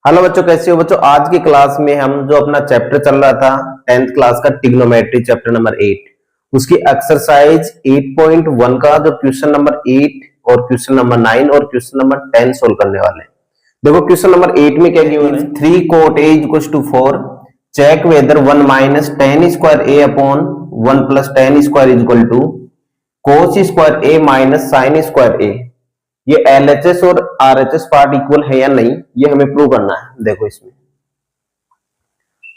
Hello बच्चों, कैसे हो बच्चों। आज की क्लास में हम जो अपना चैप्टर चल रहा था 10th क्लास का ट्रिग्नोमेट्री चैप्टर नंबर 8 उसकी एक्सरसाइज 8.1 का जो क्वेश्चन नंबर 8 और क्वेश्चन नंबर 9 और क्वेश्चन नंबर 10 सोल्व करने वाले हैं। देखो क्वेश्चन नंबर 8 में क्या गिवन है, 3 cot a equals to 4, check whether 1 minus tan square a upon 1 plus tan square equal to cos square a minus sin square a। ये LHS और RHS पार्ट इक्वल है या नहीं, ये हमें प्रूव करना है। देखो इसमें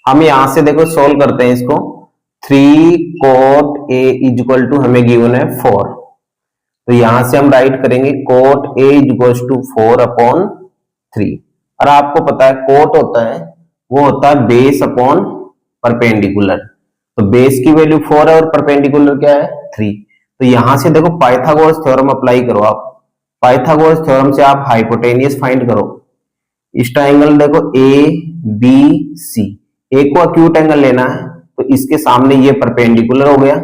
हम यहां से देखो सोल्व करते हैं इसको। 3 cot a इक्वल टू हमें गिवन है 4, तो यहां से हम राइट करेंगे cot a equal to 4 upon 3। और आपको पता है cot होता है वो होता है बेस अपॉन परपेंडिकुलर, तो बेस की वैल्यू 4 है और परपेंडिकुलर क्या है 3। तो यहां से देखो पाइथागोरस थ्योरम अप्लाई करो। आप पाइथागोरस थ्योरम से आप हाइपोटेनियस फाइंड करो। इस ट्राइंगल देखो ए बी सी, ए को एक्यूट एंगल लेना है तो इसके सामने ये परपेंडिकुलर हो गया,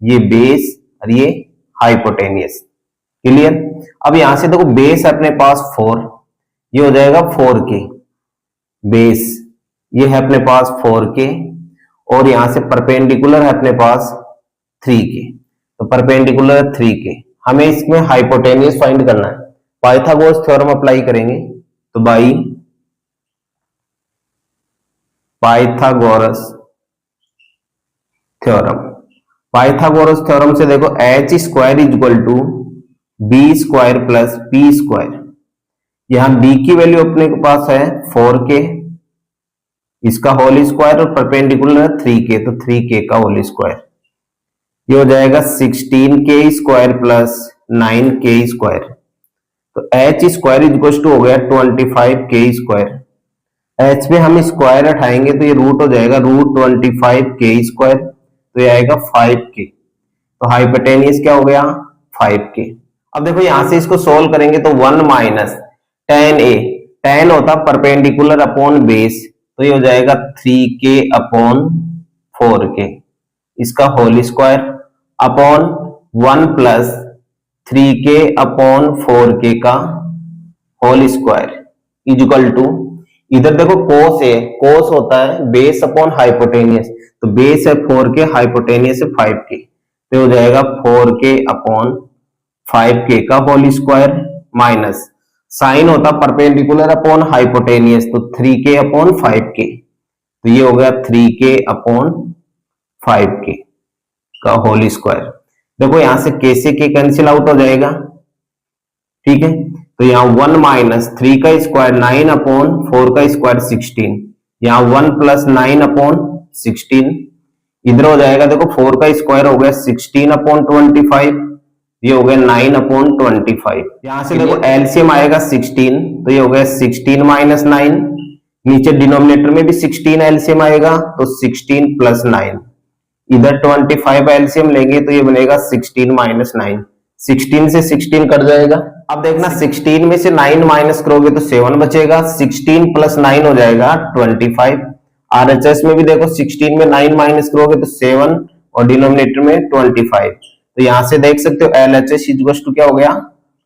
ये बेस और ये हाइपोटेनियस। क्लियर। अब यहां से देखो बेस अपने पास 4, ये हो जाएगा 4k बेस, ये है अपने पास 4k और यहां से परपेंडिकुलर है अपने पास 3k, तो परपेंडिकुलर 3k। हमें इसमें हाइपोटेनियस फाइंड करना है। पाइथागोरस थ्योरम अप्लाई करेंगे तो by Pythagoras theorem, Pythagoras theorem से देखो H square equal to B square plus P square. यहां बी की वैल्यू अपने के पास है 4k, इसका होल स्क्वायर और परपेंडिकुलर है 3k, तो 3k का होल स्क्वायर। ये हो जाएगा 16k square plus 9k square, तो एच स्क्वायर इक्वल टू हो गया 25k स्क्वायर। एच में हम स्क्वायर हटाएंगे तो ये रूट हो जाएगा रूट 25k स्क्वायर, तो ये आएगा 5k। तो हाइपोटेनियस क्या हो गया 5k। अब देखो यहां से इसको सोल्व करेंगे तो 1 माइनस tan a, tan होता परपेंडिकुलर अपॉन बेस, तो ये हो जाएगा 3k अपॉन 4k, इसका whole square upon 1 plus 3k upon 4k का होल स्क्वायर इक्वल टू, इधर देखो cos है, cos होता है बेस अपॉन हाइपोटेनियस, तो बेस है 4k, हाइपोटेनियस है 5k, तो हो जाएगा 4k अपॉन 5k का होल स्क्वायर माइनस साइन होता परपेंडिकुलर अपॉन हाइपोटेनियस, तो 3k अपॉन 5k, तो ये हो गया 3k अपॉन 5k का होल स्क्वायर। देखो यहां से k से k कैंसिल आउट हो जाएगा, ठीक है। तो यहाँ 1 माइनस 3 का स्क्वायर 9 अपॉन 4 का स्क्वायर 16, यहाँ 1 प्लस 9 अपॉन 16, इधर हो जाएगा देखो 4 का स्क्वायर हो गया 16 अपॉन 25, ये हो गया 9 अपॉन 25। यहाँ से देखो एलसीएम आएगा 16, तो ये हो गया 16 माइनस 9, नीचे डिनोमिनेटर में भी 16 एलसीएम आएगा तो 16 प्लस 9, इधर 25 एलसीएम लेंगे तो ये बनेगा 16 माइनस 9, 16 से 16 कट जाएगा। अब देखना 16 में से 9 माइनस करोगे तो 7 बचेगा, 16 प्लस 9 हो जाएगा 25। आरएचएस में भी देखो 16 में 9 माइनस करोगे तो 7 और डिनोमिनेटर में 25, तो यहां से देख सकते हो एलएचएस इक्वल टू क्या हो गया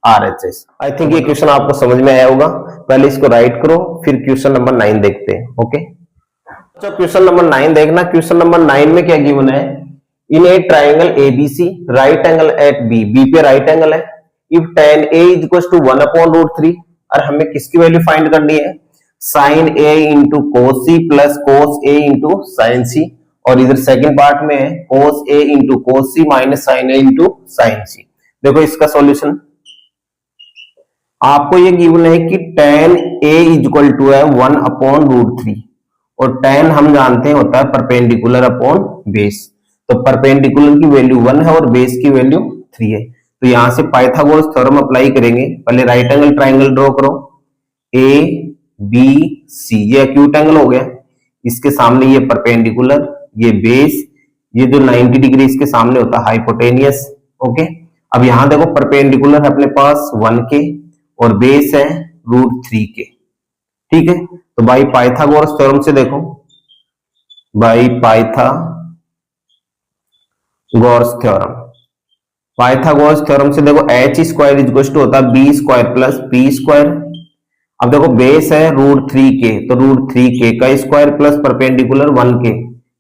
आरएचएस। आई थिंक ये क्वेश्चन आपको समझ में आया होगा। पहले इसको राइट करो फिर क्वेश्चन नंबर 9 देखते हैं। ओके, तो क्वेश्चन नंबर 9 देखना। क्वेश्चन नंबर 9 में क्या गिवन है, in a triangle ABC right angle at B, B पे राइट एंगल है, if tan a equal to 1 upon root 3, और हमें किसकी वैल्यू फाइंड करनी है sin a into cos c plus cos a into sin c, और इधर second part में है cos a into cos c minus sin a into sin c। देखो इसका सॉल्यूशन आपको ये गिवन है कि tan a इक्वल टू है 1 अपॉन रूट 3, और tan हम जानते हैं होता है परपेंडिकुलर अपॉन बेस, तो परपेंडिकुलर की वैल्यू 1 है और बेस की वैल्यू 3 है। तो यहां से पाइथागोरस थ्योरम अप्लाई करेंगे। पहले राइट एंगल ट्राइंगल ड्रॉ करो, ए बी सी, ये एक्यूट एंगल हो गया, इसके सामने ये परपेंडिकुलर, ये बेस, ये जो 90 डिग्री इसके सामने होता है हाइपोटेनियस। ओके, अब यहां देखो परपेंडिकुलर है अपने पास 1k और बेस है रूट 3k, ठीक है। तो बाई पाइथागोरस थ्योरम से देखो, by Pythagoras theorem, Pythagoras theorem से देखो एच स्क्वायर इक्वल टू होता है B square plus P square, अब देखो बेस है √3k, तो √3k का स्क्वायर प्लस परपेंडिकुलर 1k,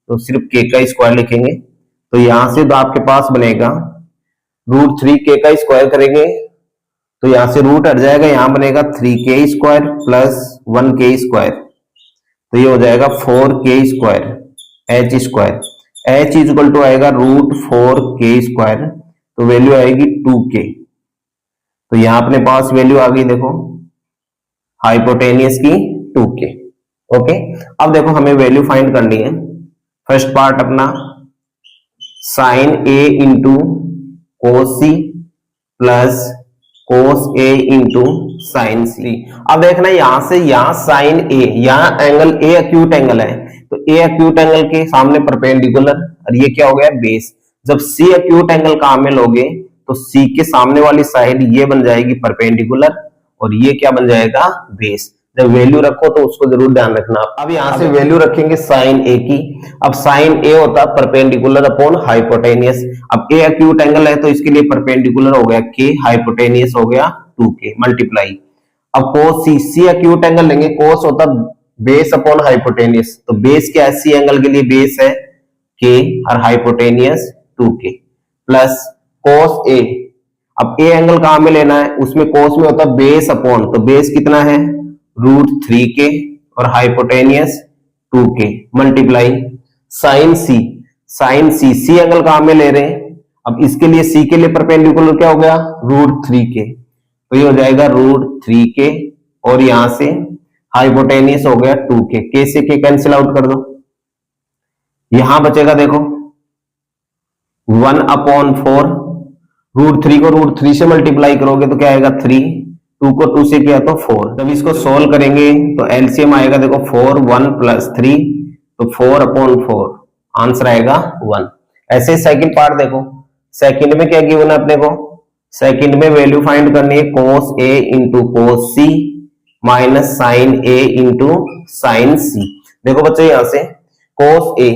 तो सिर्फ k का स्क्वायर लिखेंगे। तो यहां से तो आपके पास बनेगा √3k का स्क्वायर करेंगे तो यहां से रूट हट जाएगा, यहां बनेगा 3k square plus 1k square, तो ये हो जाएगा 4k square h square. h equal to आएगा √4k स्क्वायर, तो वैल्यू आएगी 2k। तो यहां अपने पास वैल्यू आ गई देखो हाइपोटेनियस की 2k। ओके, अब देखो हमें वैल्यू फाइंड करनी है। फर्स्ट पार्ट अपना sine a into cos c plus cos a into sine c। अब देखना यहां से यहां साइन a, यहां एंगल a एक्यूट एंगल है, तो a एक्यूट एंगल के सामने परपेंडिकुलर, और ये क्या हो गया बेस। जब c एक्यूट एंगल काम में लोगे तो c के सामने वाली साइड ये बन जाएगी परपेंडिकुलर और ये क्या बन जाएगा बेस। जब वैल्यू रखो तो उसको जरूर ध्यान रखना। अब यहां से वैल्यू रखेंगे साइन a की। अब साइन a होता है परपेंडिकुलर अपॉन हाइपोटेनियस। अब a एक्यूट एंगल है तो इसके लिए परपेंडिकुलर हो गया k, हाइपोटेनियस हो गया 2k मल्टीप्लाई। अब कोस c एक्यूट एंगल लेंगे, कोस होता बेस अपॉन हाइपोटेनियस, तो बेस क्या है, c एंगल के लिए बेस है k और hypotenuse 2k plus cos a। अब a एंगल कहां में लेना है, उसमें कोस में होता है बेस अपॉन, तो बेस कितना है √3k और hypotenuse 2k multiply sine c angle कहां में ले रहे हैं, अब इसके लिए c के लिए परपेंडिकुलर क्या हो गया √3k, तो ये हो जाएगा √3k और यहां से हाइपोटेनियस हो गया 2k, k से k कैंसिल आउट कर दो, यहां बचेगा देखो 1/4, √3 को √3 से मल्टीप्लाई करोगे तो क्या आएगा 3, 2 को 2 से किया तो 4। जब इसको सोल्व करेंगे तो एलसीएम आएगा देखो 4, 1 प्लस 3, तो 4/4 आंसर आएगा 1। ऐसे सेकंड पार्ट देखो, सेकंड में क्या गिवन है अपने को, सेकंड में वैल्यू फाइंड करनी है cos a into cos c minus sine a into sine c। देखो बच्चों यहां से cos a,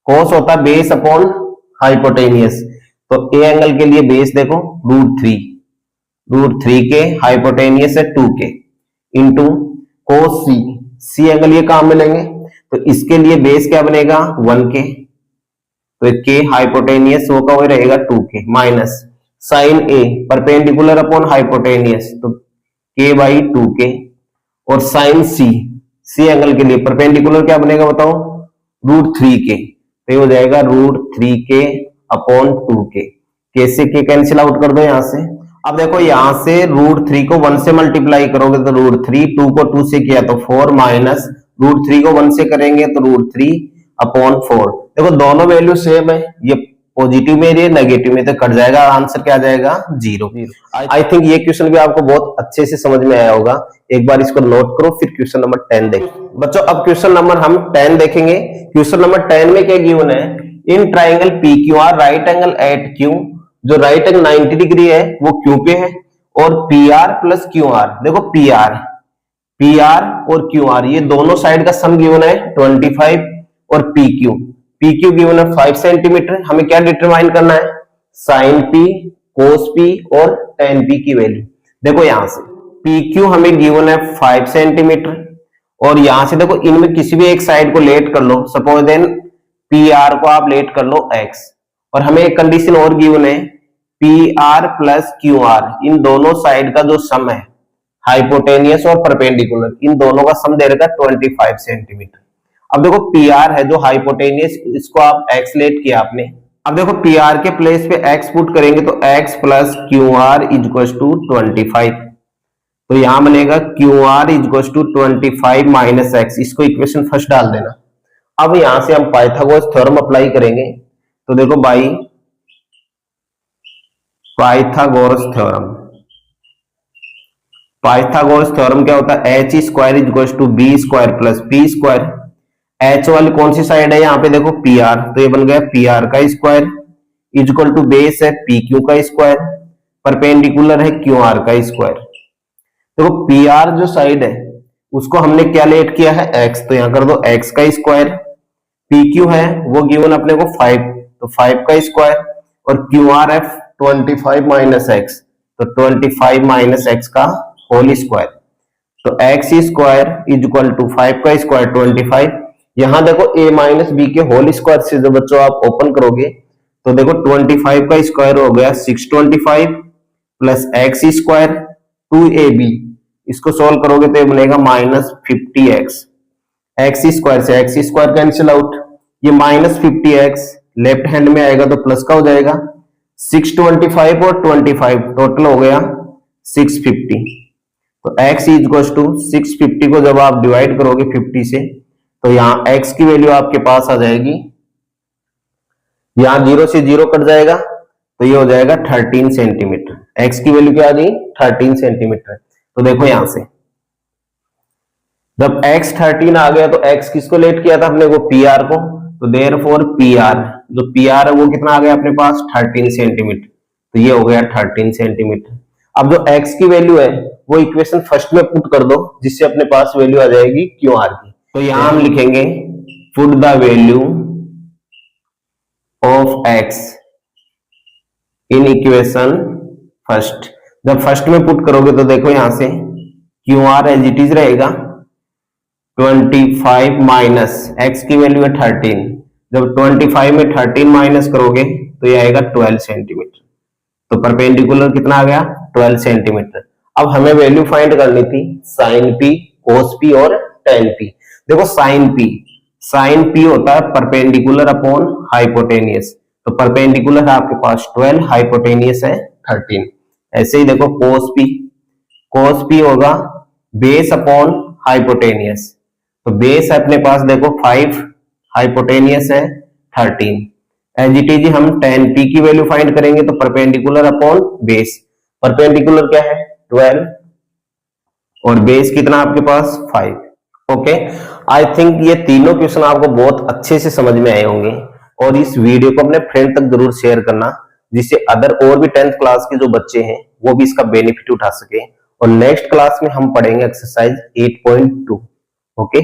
cos होता है बेस अपॉन हाइपोटेनियस, तो a एंगल के लिए बेस देखो √3k हाइपोटेनियस है 2k into cos c angle ये काम में लेंगे तो इसके लिए बेस क्या बनेगा 1k, तो k हाइपोटेनियस होगा वो रहेगा 2k minus sine a perpendicular upon hypotenuse, तो k बाई 2k और साइन c एंगल के लिए परपेंडिकुलर क्या बनेगा बताओ √3k, तो ये हो जाएगा √3k अपॉन 2k, k से k कैंसिल आउट कर दो यहां से। अब देखो यहां से √3 को 1 से मल्टीप्लाई करोगे तो √3, 2 को 2 से किया तो 4 माइनस √3 को 1 से करेंगे तो √3/4। देखो दोनों वैल्यू सेम है, ये पॉजिटिव में ये नेगेटिव में तो कट जाएगा, आंसर क्या आ जाएगा 0। आई थिंक ये क्वेश्चन भी आपको बहुत अच्छे से समझ में आया होगा, एक बार इसको नोट करो फिर क्वेश्चन नंबर 10 देखो। बच्चों अब क्वेश्चन नंबर हम 10 देखेंगे। क्वेश्चन नंबर 10 में क्या गिवन है, in triangle PQR right angle at Q, जो राइट एंगल 90 डिग्री है वो Q पे है, और PR प्लस QR, देखो PR और QR ये दोनों साइड का सम गिवन है 25, और PQ गिवन है 5 सेंटीमीटर। हमें क्या डिटरमाइन करना है, साइन P, कोस P और tan P की वैल्यू। देखो यहां से PQ हमें गिवन है 5 सेंटीमीटर, और यहां से देखो इनमें किसी भी एक साइड को लेट कर लो, सपोज देन PR को आप लेट कर लो x, और हमें एक कंडीशन और गिवन है PR प्लस QR, इन दोनों साइड का जो सम है हाइपोटेनियस और परपेंडिकुलर, इन दोनों का सम दे रखा है 25 सेंटीमीटर। अब देखो PR है जो हाइपोटेनियस, इसको आप x लेट किया आपने। अब देखो PR के प्लेस पे x पुट करेंगे तो x plus QR equals to 25, तो यहां बनेगा QR equals to 25 minus x, इसको इक्वेशन फर्स्ट डाल देना। अब यहां से हम पाइथागोरस थ्योरम अप्लाई करेंगे, तो देखो बाई पाइथागोरस थ्योरम क्या होता है, h square equals to b square plus p square. h वाली कौन सी साइड है, यहाँ पे देखो PR, तो ये बन गया PR का स्क्वायर इक्वल टू बेस है PQ का स्क्वायर, परपेंडिकुलर है QR का स्क्वायर। देखो PR जो साइड है उसको हमने क्या लेट किया है x, तो यहां कर दो x का स्क्वायर, PQ है वो गिवन अपने को 5, तो 5 का स्क्वायर, और QR है 25 माइनस x, तो 25 माइनस x का होल स्क्वायर। तो x square is equal to 5 का स्क्वायर 25। यहां देखो a माइनस बी के होल स्क्वायर से जो बच्चों आप ओपन करोगे तो देखो 25 का स्क्वायर हो गया 625 प्लस एक्स स्क्वायर 2ab, इसको सोल्व करोगे तो ये बनेगा माइनस 50x। एक्स स्क्वायर से एक्स स्क्वायर कैंसिल आउट, ये माइनस 50x लेफ्ट हैंड में आएगा तो प्लस का हो जाएगा 625 और 25 टोटल हो गया 650। तो x इज इक्वल टू 650 को जब आप डिवाइड करोगे 50 से तो यहाँ x की वैल्यू आपके पास आ जाएगी, यहां 0 से 0 कट जाएगा तो ये हो जाएगा 13 सेंटीमीटर। x की वैल्यू क्या आ गई 13 सेंटीमीटर। तो देखो यहां से जब x 13 आ गया तो x किसको लेट किया था अपने को pr को, तो देयरफॉर pr जो pr है वो कितना आ गया अपने पास 13 सेंटीमीटर, तो ये हो गया 13 सेंटीमीटर। अब जो x की वैल्यू है वो इक्वेशन फर्स्ट में पुट कर दो जिससे अपने पास वैल्यू आ जाएगी QR की। तो यहां हम लिखेंगे put the value of x in equation first. जब फर्स्ट में पुट करोगे तो देखो यहां से QR एज इट इज रहेगा 25 माइनस x की वैल्यू है 13, जब 25 में 13 माइनस करोगे तो ये आएगा 12 सेंटीमीटर। तो परपेंडिकुलर कितना आ गया 12 सेंटीमीटर। अब हमें वैल्यू फाइंड करनी थी साइन p, cos p और tan p। देखो साइन p होता है परपेंडिकुलर अपॉन हाइपोटेनियस, तो परपेंडिकुलर है आपके पास 12, हाइपोटेनियस है 13। ऐसे ही देखो cos p होगा बेस अपॉन हाइपोटेनियस, तो बेस है अपने पास देखो 5, हाइपोटेनियस है 13। एज इट इज हम tan p की वैल्यू फाइंड करेंगे तो परपेंडिकुलर अपॉन बेस, परपेंडिकुलर क्या है 12 और बेस कितना आपके पास 5। ओके, आई थिंक ये तीनों क्वेश्चन आपको बहुत अच्छे से समझ में आए होंगे और इस वीडियो को अपने फ्रेंड तक जरूर शेयर करना जिससे अदर और भी 10th क्लास के जो बच्चे हैं वो भी इसका बेनिफिट उठा सके। और नेक्स्ट क्लास में हम पढ़ेंगे एक्सरसाइज 8.2। ओके।